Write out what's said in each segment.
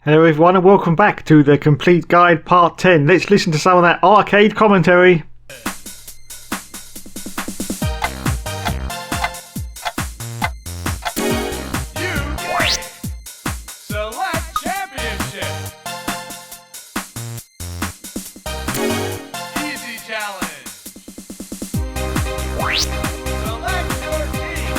Hello everyone and welcome back to the Complete Guide Part 10. Let's listen to some of that arcade commentary. Select Championship. Easy Challenge. Select your team.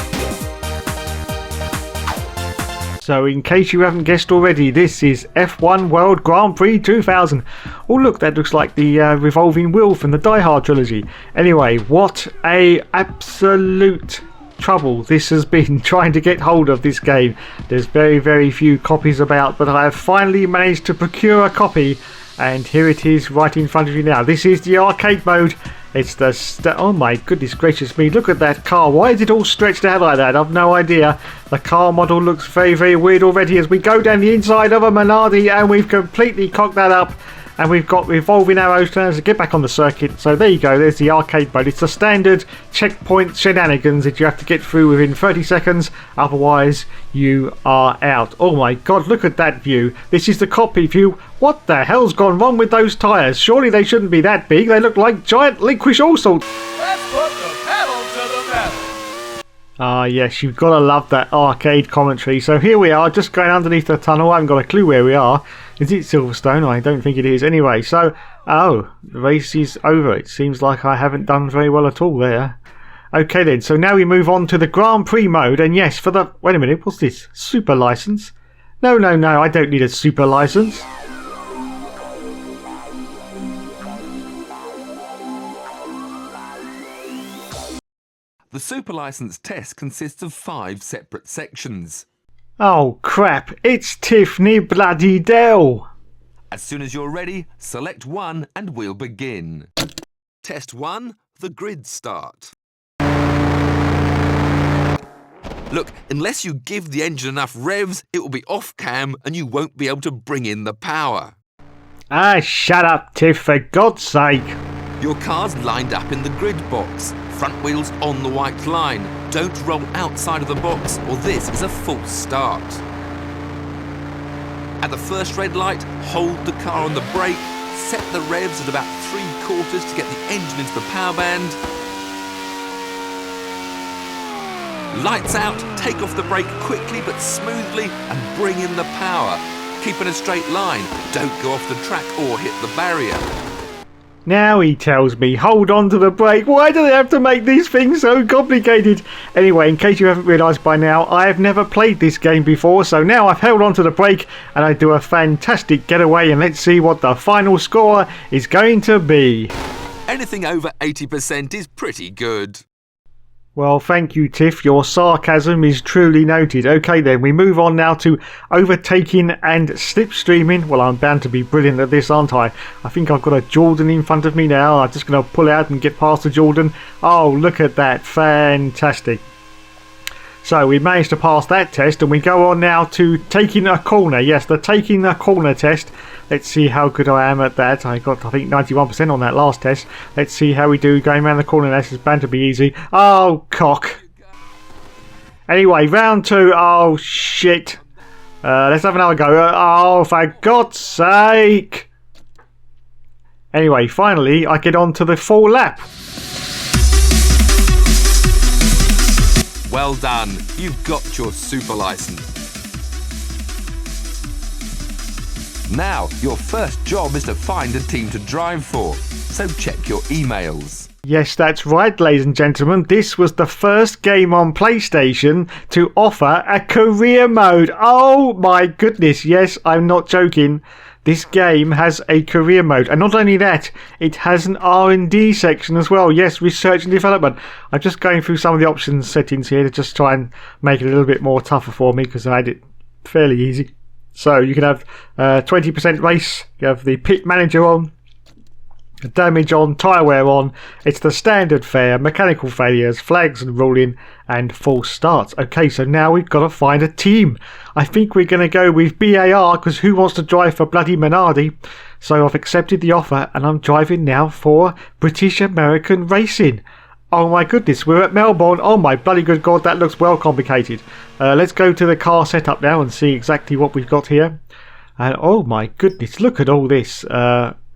So in case you haven't guessed already, this is F1 World Grand Prix 2000. Oh look, that looks like the revolving wheel from the Die Hard trilogy. Anyway, what a absolute trouble this has been trying to get hold of this game. There's very few copies about, but I have finally managed to procure a copy, and here it is right in front of you now. This is the arcade mode. It's the oh my goodness gracious me, look at that car. Why is it all stretched out like that? I've no idea. The car model looks very weird already as we go down the inside of a Minardi, and we've completely cocked that up. And we've got revolving arrows to get back on the circuit. So there you go, there's the arcade mode. It's the standard checkpoint shenanigans that you have to get through within 30 seconds. Otherwise, you are out. Oh my god, look at that view. This is the cockpit view. What the hell's gone wrong with those tyres? Surely they shouldn't be that big. They look like giant licorice all sorts. Let's put the pedal to the metal. Ah yes, you've got to love that arcade commentary. So here we are, just going underneath the tunnel. I haven't got a clue where we are. Is it Silverstone? I don't think it is. Anyway, so, oh, the race is over. It seems like I haven't done very well at all there. Okay then, so now we move on to the Grand Prix mode. And yes, for the... Wait a minute, what's this? Super license? No, I don't need a super license. The Super License test consists of 5 separate sections. Oh crap, it's Tiffany bloody Dell. As soon as you're ready, select one and we'll begin. Test 1, the grid start. Look, unless you give the engine enough revs, it will be off cam and you won't be able to bring in the power. Ah, shut up, Tiff, for God's sake. Your car's lined up in the grid box. Front wheels on the white line. Don't roll outside of the box or this is a false start. At the first red light, hold the car on the brake. Set the revs at about 3/4 to get the engine into the power band. Lights out, take off the brake quickly but smoothly and bring in the power. Keep in a straight line. Don't go off the track or hit the barrier. Now he tells me, hold on to the brake. Why do they have to make these things so complicated? Anyway, in case you haven't realised by now, I have never played this game before, so now I've held on to the brake and I do a fantastic getaway, and let's see what the final score is going to be. Anything over 80% is pretty good. Well, thank you, Tiff. Your sarcasm is truly noted. Okay then, we move on now to overtaking and slipstreaming. Well, I'm bound to be brilliant at this, aren't I? I think I've got a Jordan in front of me now. I'm just going to pull out and get past the Jordan. Oh, look at that. Fantastic. So we managed to pass that test, and we go on now to taking a corner. Yes, the taking a corner test. Let's see how good I am at that. I got, I think, 91% on that last test. Let's see how we do going around the corner. This is bound to be easy. Oh, cock. Anyway, round 2. Oh, shit. Let's have another go. Oh, for God's sake. Anyway, finally, I get on to the full lap. Well done, you've got your super license. Now, your first job is to find a team to drive for, so check your emails. Yes, that's right, ladies and gentlemen. This was the first game on PlayStation to offer a career mode. Oh my goodness, yes, I'm not joking. This game has a career mode, and not only that, it has an R&D section as well. Yes, research and development. I'm just going through some of the options settings here to just try and make it a little bit more tougher for me, because I made it fairly easy. So you can have 20% race, you have the pit manager on, damage on, tyre wear on, it's the standard fare, mechanical failures, flags and ruling, and false starts. Okay, so now we've got to find a team. I think we're going to go with BAR, because who wants to drive for bloody Minardi? So I've accepted the offer, and I'm driving now for British American Racing. Oh my goodness, we're at Melbourne. Oh my bloody good god, that looks well complicated. Let's go to the car setup now and see exactly what we've got here. And oh my goodness, look at all this.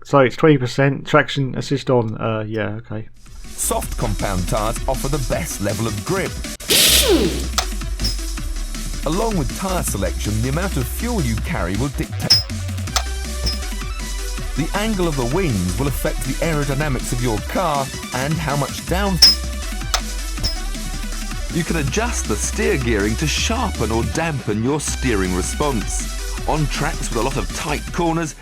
So it's 20% traction assist on. Yeah, okay. Soft compound tyres offer the best level of grip. Along with tyre selection, the amount of fuel you carry will dictate. The angle of the wings will affect the aerodynamics of your car and how much down. You can adjust the steer gearing to sharpen or dampen your steering response. On tracks with a lot of tight corners,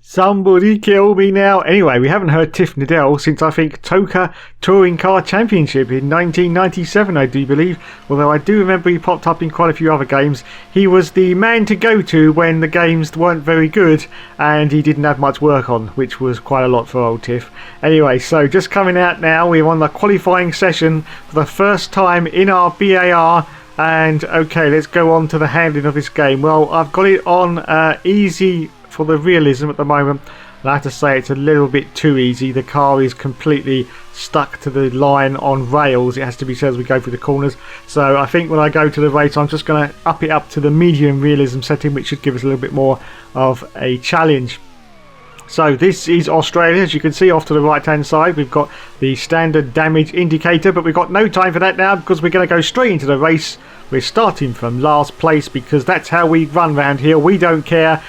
Somebody kill me now. Anyway, we haven't heard Tiff Needell since I think Toka Touring Car Championship in 1997, I do believe. Although I do remember he popped up in quite a few other games. He was the man to go to when the games weren't very good and he didn't have much work on, which was quite a lot for old Tiff. Anyway, so just coming out now, we're on the qualifying session for the first time in our BAR. And okay, let's go on to the handling of this game. Well, I've got it on easy for the realism at the moment. I have to say it's a little bit too easy. The car is completely stuck to the line on rails. It has to be said as we go through the corners. So I think when I go to the race, I'm just going to up it up to the medium realism setting, which should give us a little bit more of a challenge. So this is Australia. As you can see off to the right hand side, we've got the standard damage indicator, but we've got no time for that now because we're going to go straight into the race. We're starting from last place because that's how we run around here. We don't care.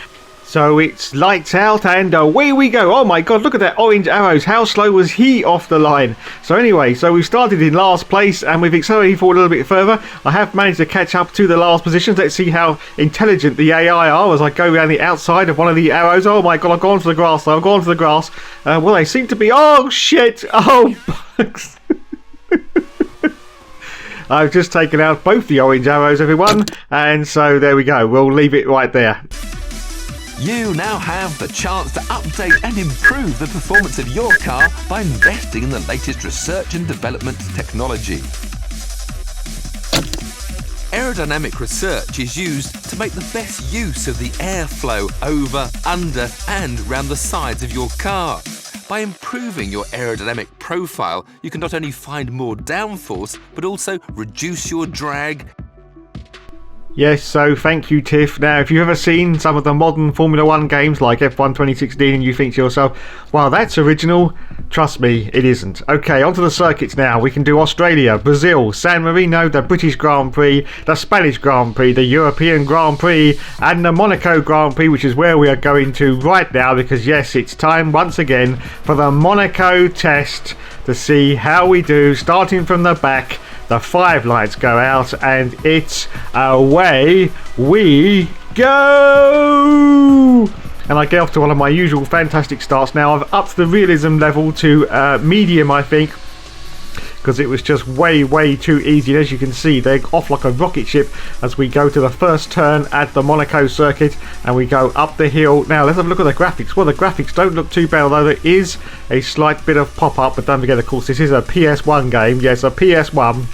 So it's lights out and away we go. Oh my god, look at that orange arrows. How slow was he off the line? So anyway, so we started in last place and we've accelerated forward a little bit further. I have managed to catch up to the last positions. Let's see how intelligent the AI are as I go around the outside of one of the arrows. Oh my god, I've gone for the grass though. I've gone for the grass. Well, they seem to be... Oh shit! Oh, bugs. I've just taken out both the orange arrows, everyone. And so there we go. We'll leave it right there. You now have the chance to update and improve the performance of your car by investing in the latest research and development technology. Aerodynamic research is used to make the best use of the airflow over, under and round the sides of your car. By improving your aerodynamic profile, you can not only find more downforce, but also reduce your drag. Yes, so thank you, Tiff. Now, if you've ever seen some of the modern Formula 1 games like F1 2016 and you think to yourself, wow, that's original, trust me, it isn't. Okay, onto the circuits now. We can do Australia, Brazil, San Marino, the British Grand Prix, the Spanish Grand Prix, the European Grand Prix, and the Monaco Grand Prix, which is where we are going to right now because, yes, it's time once again for the Monaco test to see how we do, starting from the back. The 5 lights go out and it's away we go! And I get off to one of my usual fantastic starts. Now I've upped the realism level to medium, I think, because it was just way too easy. As you can see, they're off like a rocket ship as we go to the first turn at the Monaco circuit and we go up the hill. Now let's have a look at the graphics. Well, the graphics don't look too bad, although there is a slight bit of pop-up, but don't forget, of course, this is a PS1 game. Yes, a PS1,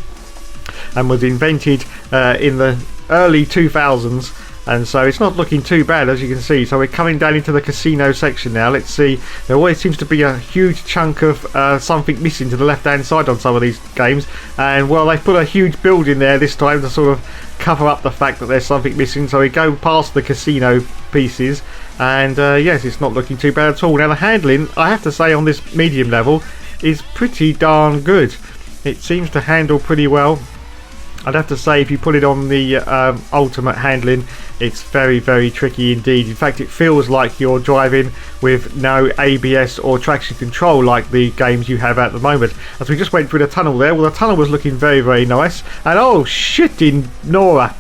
and was invented in the early 2000s, and so it's not looking too bad, as you can see. So we're coming down into the casino section now. Let's see, there always seems to be a huge chunk of something missing to the left hand side on some of these games, and well, they've put a huge building there this time to sort of cover up the fact that there's something missing. So we go past the casino pieces, and yes, it's not looking too bad at all. Now the handling, I have to say, on this medium level is pretty darn good. It seems to handle pretty well. I'd have to say, if you put it on the ultimate handling, it's very, very tricky indeed. In fact, it feels like you're driving with no ABS or traction control like the games you have at the moment. As we just went through the tunnel there, well, the tunnel was looking very, very nice. And oh shit, in Nora,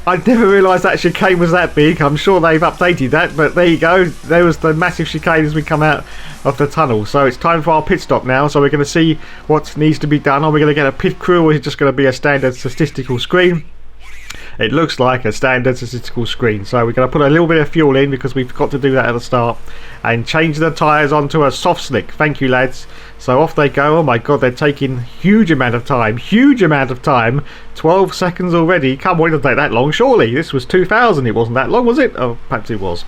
I never realised that chicane was that big. I'm sure they've updated that, but there you go. There was the massive chicane as we come out of the tunnel. So it's time for our pit stop now. So we're going to see what needs to be done. Are we going to get a pit crew, or is it just going to be a standard statistical screen? It looks like a standard statistical screen. So we're going to put a little bit of fuel in, because we forgot to do that at the start, and change the tyres onto a soft slick. Thank you, lads. So off they go. Oh my god, they're taking huge amount of time. 12 seconds already. Come on, it doesn't take that long, surely. This was 2000. It wasn't that long, was it? Oh, perhaps it was.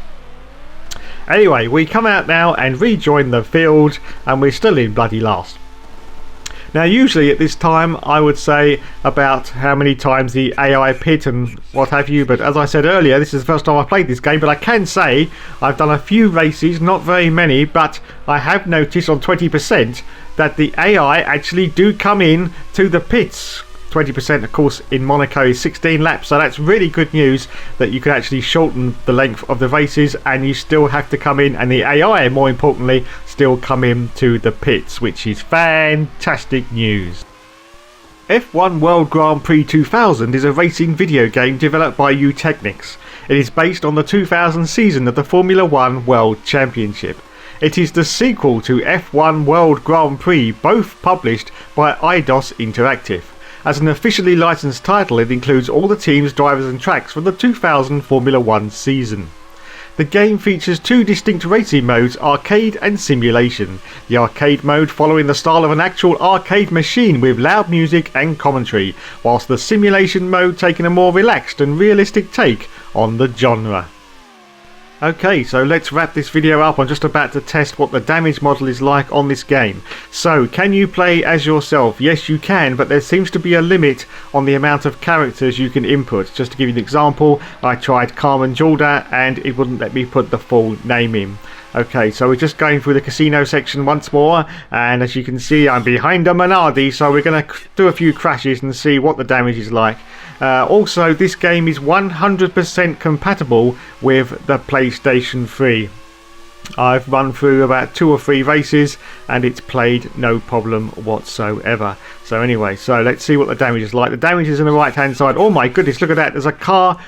Anyway, we come out now and rejoin the field, and we're still in bloody last. Now, usually at this time I would say about how many times the AI pit and what have you, but as I said earlier, this is the first time I've played this game, but I can say I've done a few races, not very many, but I have noticed on 20% that the AI actually do come in to the pits. 20%, of course, in Monaco is 16 laps, so that's really good news that you can actually shorten the length of the races, and you still have to come in, and the AI, more importantly, still come in to the pits, which is fantastic news. F1 World Grand Prix 2000 is a racing video game developed by Technics. It is based on the 2000 season of the Formula 1 World Championship. It is the sequel to F1 World Grand Prix, both published by Eidos Interactive. As an officially licensed title, it includes all the teams, drivers and tracks from the 2000 Formula 1 season. The game features two distinct racing modes, arcade and simulation. The arcade mode following the style of an actual arcade machine with loud music and commentary, whilst the simulation mode taking a more relaxed and realistic take on the genre. Okay, so let's wrap this video up. I'm just about to test what the damage model is like on this game. So, can you play as yourself? Yes, you can, but there seems to be a limit on the amount of characters you can input. Just to give you an example, I tried Carmen Jorda and it wouldn't let me put the full name in. Okay, so we're just going through the casino section once more, and as you can see, I'm behind a Minardi, so we're going to do a few crashes and see what the damage is like. Also, this game is 100% compatible with the PlayStation 3. I've run through about 2 or 3 races and it's played no problem whatsoever. So anyway, so let's see what the damage is like. The damage is on the right hand side. Oh my goodness, look at that. There's a car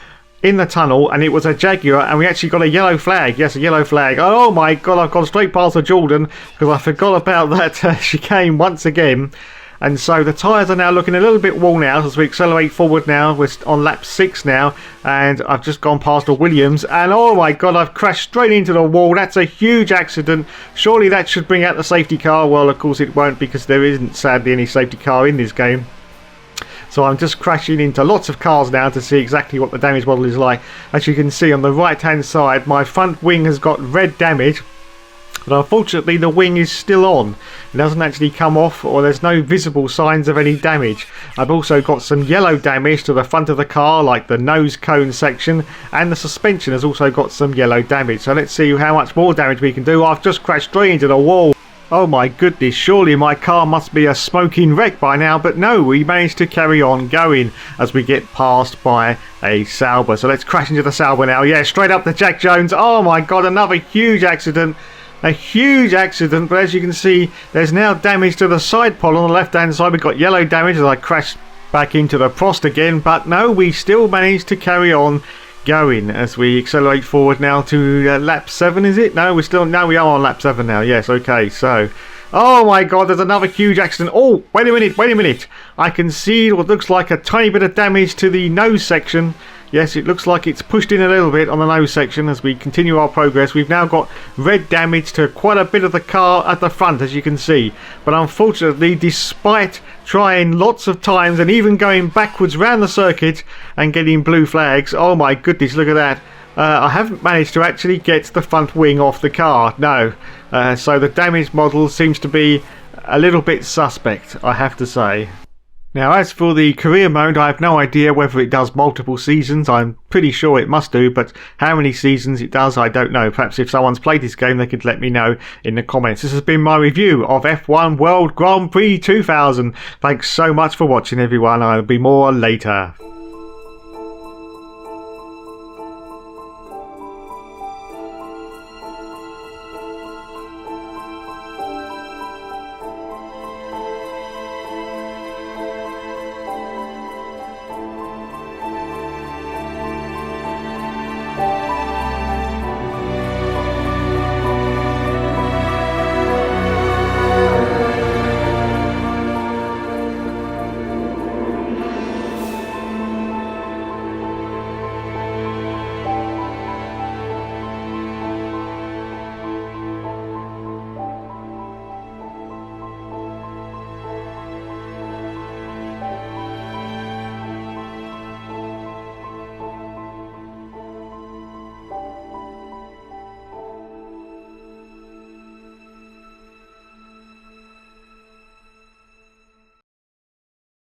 in the tunnel and it was a Jaguar, and we actually got a yellow flag. Yes, a yellow flag. Oh my god, I've gone straight past the Jordan because I forgot about that chicane once again. And so the tyres are now looking a little bit worn out as we accelerate forward now. We're on lap 6 now, and I've just gone past a Williams, and oh my god, I've crashed straight into the wall. That's a huge accident. Surely that should bring out the safety car. Well, of course it won't, because there isn't sadly any safety car in this game. So I'm just crashing into lots of cars now to see exactly what the damage model is like. As you can see on the right hand side, my front wing has got red damage. But unfortunately the wing is still on. It doesn't actually come off, or there's no visible signs of any damage. I've also got some yellow damage to the front of the car, like the nose cone section, and the suspension has also got some yellow damage. So let's see how much more damage we can do. I've just crashed straight into the wall. Oh my goodness, surely my car must be a smoking wreck by now, but no, we managed to carry on going as we get passed by a Sauber. So let's crash into the Sauber now. Yeah, straight up to Jack Jones. Oh my god, another huge accident. A huge accident, but as you can see, there's now damage to the side pod on the left hand side. We've got yellow damage as I crashed back into the Prost again, but no, we still managed to carry on going as we accelerate forward now to lap 7, is it? No, we are on lap 7 now. Yes, okay, so oh my god, there's another huge accident. Oh, wait a minute. I can see what looks like a tiny bit of damage to the nose section. Yes, it looks like it's pushed in a little bit on the nose section as we continue our progress. We've now got red damage to quite a bit of the car at the front, as you can see. But unfortunately, despite trying lots of times and even going backwards round the circuit and getting blue flags, oh my goodness, look at that. I haven't managed to actually get the front wing off the car, no. So the damage model seems to be a little bit suspect, I have to say. Now, as for the career mode, I have no idea whether it does multiple seasons. I'm pretty sure it must do, but how many seasons it does, I don't know. Perhaps if someone's played this game, they could let me know in the comments. This has been my review of F1 World Grand Prix 2000. Thanks so much for watching, everyone. I'll be more later.